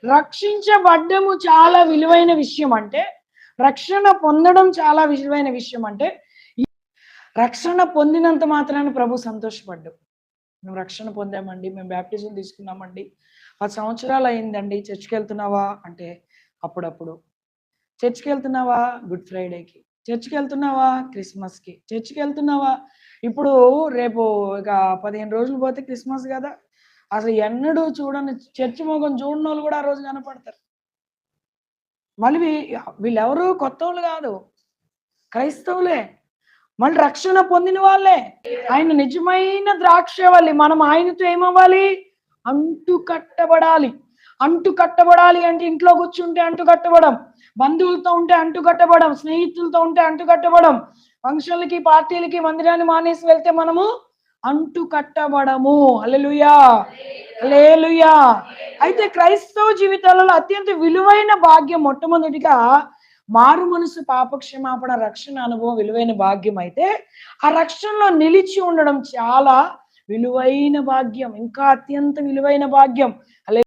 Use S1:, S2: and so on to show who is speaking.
S1: రక్షించబడ్డము చాలా విలువైన విషయం అంటే, రక్షణ పొందడం చాలా విలువైన విషయం అంటే, రక్షణ పొందినంత మాత్రాన ప్రభు సంతోషపడ్డు. మేము రక్షణ పొందామండి, మేము బ్యాప్టిజం తీసుకున్నామండి, 10 సంవత్సరాలు అయిందండి, చర్చికి వెళ్తున్నావా అంటే అప్పుడప్పుడు, చర్చికి వెళ్తున్నావా గుడ్ ఫ్రైడేకి, చర్చికి వెళ్తున్నావా క్రిస్మస్కి, చర్చికి వెళ్తున్నావా ఇప్పుడు రేపు ఇక 15 రోజులు పోతే క్రిస్మస్ కదా, అసలు ఎన్నడూ చూడని చర్చి మొగం చూడని వాళ్ళు కూడా ఆ రోజు కనపడతారు. మళ్ళీ వీళ్ళెవరు కొత్త వాళ్ళు కాదు, క్రైస్తవులే, మళ్ళీ రక్షణ పొందిన వాళ్ళే. ఆయన నిజమైన ద్రాక్షవల్లి, మనం ఆయనతో ఏమవ్వాలి, అంటు కట్టబడాలి. అంటు కట్టబడాలి అంటే ఇంట్లో కూర్చుంటే అంటు కట్టబడం, బంధువులతో ఉంటే అంటు కట్టబడం, స్నేహితులతో ఉంటే అంటు కట్టబడం, ఫంక్షన్లకి పార్టీలకి మందిరాన్ని మానేసి వెళ్తే మనము అంటు కట్టబడము. హల్లెలూయా, హల్లెలూయా. అయితే క్రైస్తవ జీవితాలలో అత్యంత విలువైన భాగ్యం మొట్టమొదటిగా మారు మనసు, పాపక్షమాపణ, రక్షణ అనుభవం విలువైన భాగ్యం అయితే, ఆ రక్షణలో నిలిచి ఉండడం చాలా విలువైన భాగ్యం, ఇంకా అత్యంత విలువైన భాగ్యం.